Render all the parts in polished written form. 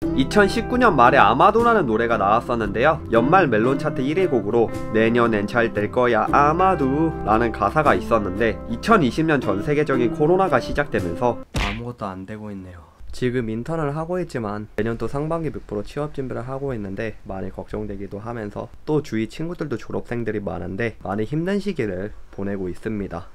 2019년 말에 아마도라는 노래가 나왔었는데요. 연말 멜론 차트 1위 곡으로 내년엔 잘 될 거야 아마도 라는 가사가 있었는데 2020년 전 세계적인 코로나가 시작되면서 아무것도 안 되고 있네요. 지금 인턴을 하고 있지만 내년 또 상반기 뷔프로 취업 준비를 하고 있는데 많이 걱정되기도 하면서 또 주위 친구들도 졸업생들이 많은데 많이 힘든 시기를 보내고 있습니다.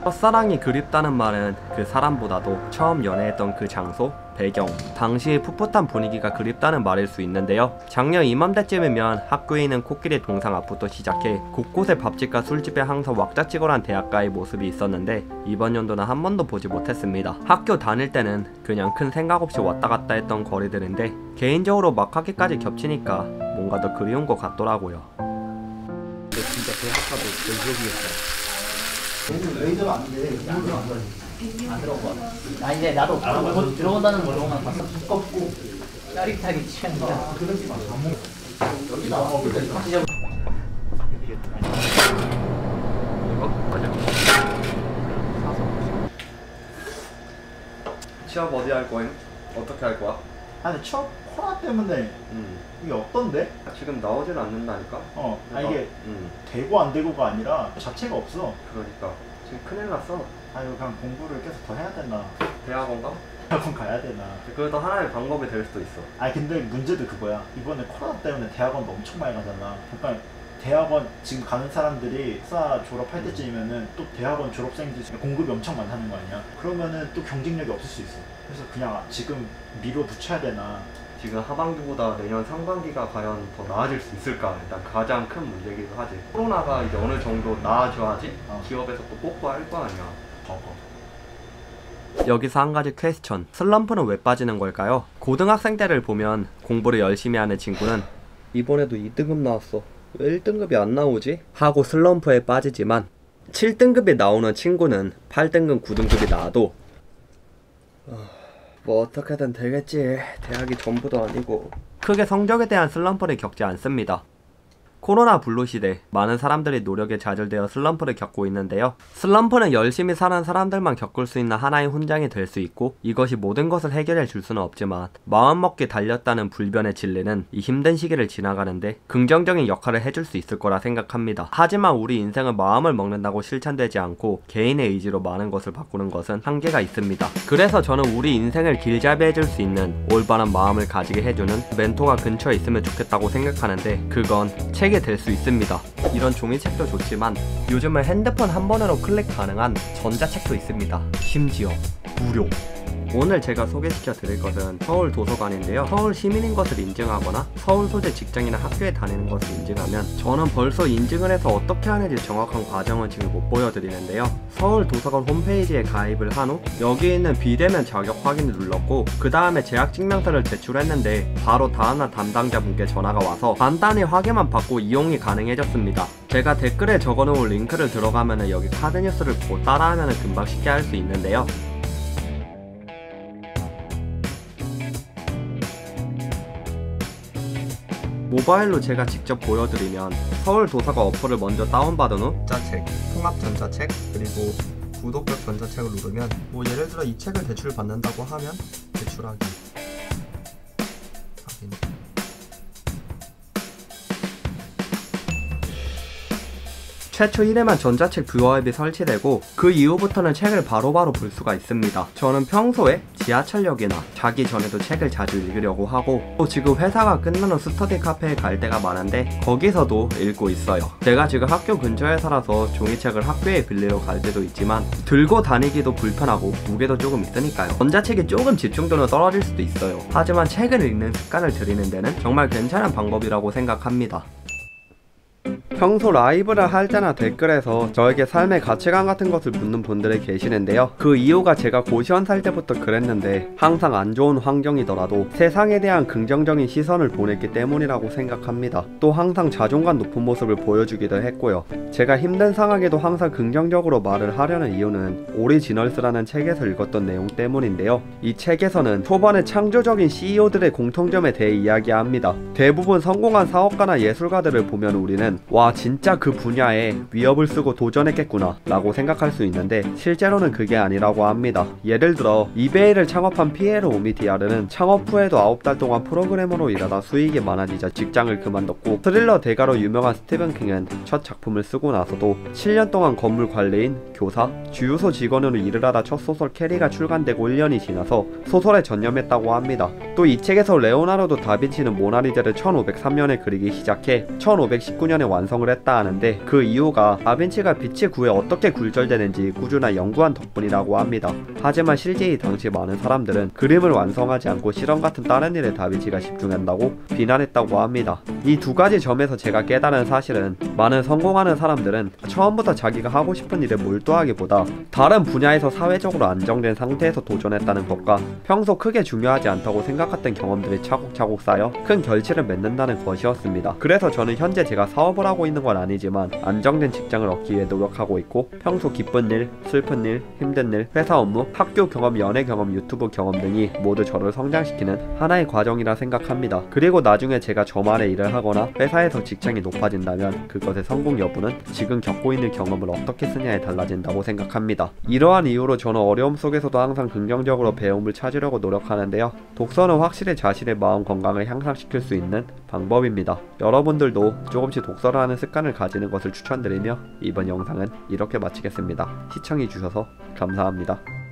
첫사랑이 그립다는 말은 그 사람보다도 처음 연애했던 그 장소, 배경, 당시의 풋풋한 분위기가 그립다는 말일 수 있는데요. 작년 이맘때쯤이면 학교에 있는 코끼리 동상 앞부터 시작해 곳곳에 밥집과 술집에 항상 왁자지껄한 대학가의 모습이 있었는데 이번 연도는 한 번도 보지 못했습니다. 학교 다닐 때는 그냥 큰 생각 없이 왔다 갔다 했던 거리들인데 개인적으로 막학기까지 겹치니까 뭔가 더 그리운 것 같더라고요. 근데 진짜 대학가도 별기억이었어요. 레이저가 안 돼. 안 들어가. 아 이제 나도 곧 들어온다는 거로만 봤어. 두껍고 짜릿하게 취한 거야. 그러지 마. 여기다 이거? 맞아. 취업 어디 할 거임? 어떻게 할 거야? 아니 취업 코로나 때문에 이게 어떤데? 지금 나오질 않는다니까? 아 이게 되고 안 되고가 아니라 자체가 없어. 그러니까 지금 큰일 났어. 아 이거 그냥 공부를 계속 더 해야 되나? 대학원 가? 대학원 가야 되나? 그것도 하나의 방법이 될 수도 있어. 아니 근데 문제도 그거야. 이번에 코로나 때문에 대학원도 엄청 많이 가잖아. 그러니까 대학원 지금 가는 사람들이 수사 졸업할 때쯤이면은 또 대학원 졸업생들 공급이 엄청 많다는 거 아니야? 그러면은 또 경쟁력이 없을 수 있어. 그래서 그냥 지금 밀어붙여야 되나? 지금 하반기보다 내년 상반기가 과연 더 나아질 수 있을까? 일단 가장 큰 문제이기도 하지. 코로나가 이제 어느 정도 나아져야지 기업에서 또 뽀뽀할 거 아니야. 여기서 한 가지 퀘스천. 슬럼프는 왜 빠지는 걸까요? 고등학생 때를 보면 공부를 열심히 하는 친구는 이번에도 2등급 나왔어. 왜 1등급이 안 나오지? 하고 슬럼프에 빠지지만 7등급이 나오는 친구는 8등급, 9등급이 나와도 뭐 어떻게든 되겠지. 대학이 전부도 아니고. 크게 성적에 대한 슬럼프를 겪지 않습니다. 코로나 블루 시대, 많은 사람들이 노력에 좌절되어 슬럼프를 겪고 있는데요. 슬럼프는 열심히 사는 사람들만 겪을 수 있는 하나의 훈장이 될 수 있고 이것이 모든 것을 해결해 줄 수는 없지만 마음먹기 달렸다는 불변의 진리는 이 힘든 시기를 지나가는데 긍정적인 역할을 해줄 수 있을 거라 생각합니다. 하지만 우리 인생은 마음을 먹는다고 실천되지 않고 개인의 의지로 많은 것을 바꾸는 것은 한계가 있습니다. 그래서 저는 우리 인생을 길잡이 해줄 수 있는 올바른 마음을 가지게 해주는 멘토가 근처에 있으면 좋겠다고 생각하는데 그건 책이 될 수 있습니다. 이런 종이책도 좋지만 요즘은 핸드폰 한 번으로 클릭 가능한 전자책도 있습니다. 심지어 무료. 오늘 제가 소개시켜 드릴 것은 서울 도서관인데요. 서울 시민인 것을 인증하거나 서울 소재 직장이나 학교에 다니는 것을 인증하면 저는 벌써 인증을 해서 어떻게 하는지 정확한 과정은 지금 못 보여드리는데요. 서울 도서관 홈페이지에 가입을 한 후 여기 있는 비대면 자격 확인을 눌렀고 그 다음에 재학 증명서를 제출했는데 바로 다음날 담당자분께 전화가 와서 간단히 확인만 받고 이용이 가능해졌습니다. 제가 댓글에 적어놓은 링크를 들어가면 여기 카드 뉴스를 보고 따라하면 금방 쉽게 할 수 있는데요. 모바일로 제가 직접 보여드리면 서울 도서관 어플을 먼저 다운받은 후 전자책, 통합 전자책, 그리고 구독격 전자책을 누르면 뭐 예를 들어 이 책을 대출받는다고 하면 대출하기 확인. 최초 1회만 전자책 뷰어 앱이 설치되고 그 이후부터는 책을 바로바로 볼 수가 있습니다. 저는 평소에 지하철역이나 자기 전에도 책을 자주 읽으려고 하고 또 지금 회사가 끝난 후 스터디 카페에 갈 때가 많은데 거기서도 읽고 있어요. 제가 지금 학교 근처에 살아서 종이책을 학교에 빌리러 갈 때도 있지만 들고 다니기도 불편하고 무게도 조금 있으니까요. 전자책이 조금 집중도는 떨어질 수도 있어요. 하지만 책을 읽는 습관을 들이는 데는 정말 괜찮은 방법이라고 생각합니다. 평소 라이브를 할 때나 댓글에서 저에게 삶의 가치관 같은 것을 묻는 분들이 계시는데요. 그 이유가 제가 고시원 살 때부터 그랬는데 항상 안 좋은 환경이더라도 세상에 대한 긍정적인 시선을 보냈기 때문이라고 생각합니다. 또 항상 자존감 높은 모습을 보여주기도 했고요. 제가 힘든 상황에도 항상 긍정적으로 말을 하려는 이유는 오리지널스라는 책에서 읽었던 내용 때문인데요. 이 책에서는 초반에 창조적인 CEO들의 공통점에 대해 이야기합니다. 대부분 성공한 사업가나 예술가들을 보면 우리는 와 아 진짜 그 분야에 위협을 쓰고 도전했겠구나 라고 생각할 수 있는데 실제로는 그게 아니라고 합니다. 예를 들어 이베이를 창업한 피에르 오미디아르는 창업 후에도 9달 동안 프로그래머로 일하다 수익이 많아지자 직장을 그만뒀고, 스릴러 대가로 유명한 스티븐 킹은 첫 작품을 쓰고 나서도 7년 동안 건물 관리인, 교사, 주유소 직원으로 일을 하다 첫 소설 캐리가 출간되고 1년이 지나서 소설에 전념했다고 합니다. 또 이 책에서 레오나르도 다빈치는 모나리자를 1503년에 그리기 시작해 1519년에 완성을 했다 하는데, 그 이유가 다빈치가 빛의 구에 어떻게 굴절되는지 꾸준한 연구한 덕분이라고 합니다. 하지만 실제 이 당시 많은 사람들은 그림을 완성하지 않고 실험 같은 다른 일에 다빈치가 집중한다고 비난했다고 합니다. 이 두 가지 점에서 제가 깨달은 사실은, 많은 성공하는 사람들은 처음부터 자기가 하고 싶은 일에 몰두하기보다 다른 분야에서 사회적으로 안정된 상태에서 도전했다는 것과 평소 크게 중요하지 않다고 생각했던 경험들이 차곡차곡 쌓여 큰 결실을 맺는다는 것이었습니다. 그래서 저는 현재 제가 사업을 하고 있는 건 아니지만 안정된 직장을 얻기 위해 노력하고 있고, 평소 기쁜 일, 슬픈 일, 힘든 일, 회사 업무, 학교 경험, 연애 경험, 유튜브 경험 등이 모두 저를 성장시키는 하나의 과정이라 생각합니다. 그리고 나중에 제가 저만의 일을 하거나 회사에서 직장이 높아진다면 그것의 성공 여부는 지금 겪고 있는 경험을 어떻게 쓰냐에 달라진다고 생각합니다. 이러한 이유로 저는 어려움 속에서도 항상 긍정적으로 배움을 찾으려고 노력하는데요. 독서는 확실히 자신의 마음 건강을 향상시킬 수 있는 방법입니다. 여러분들도 조금씩 독서를 하는 습관을 가지는 것을 추천드리며 이번 영상은 이렇게 마치겠습니다. 시청해주셔서 감사합니다.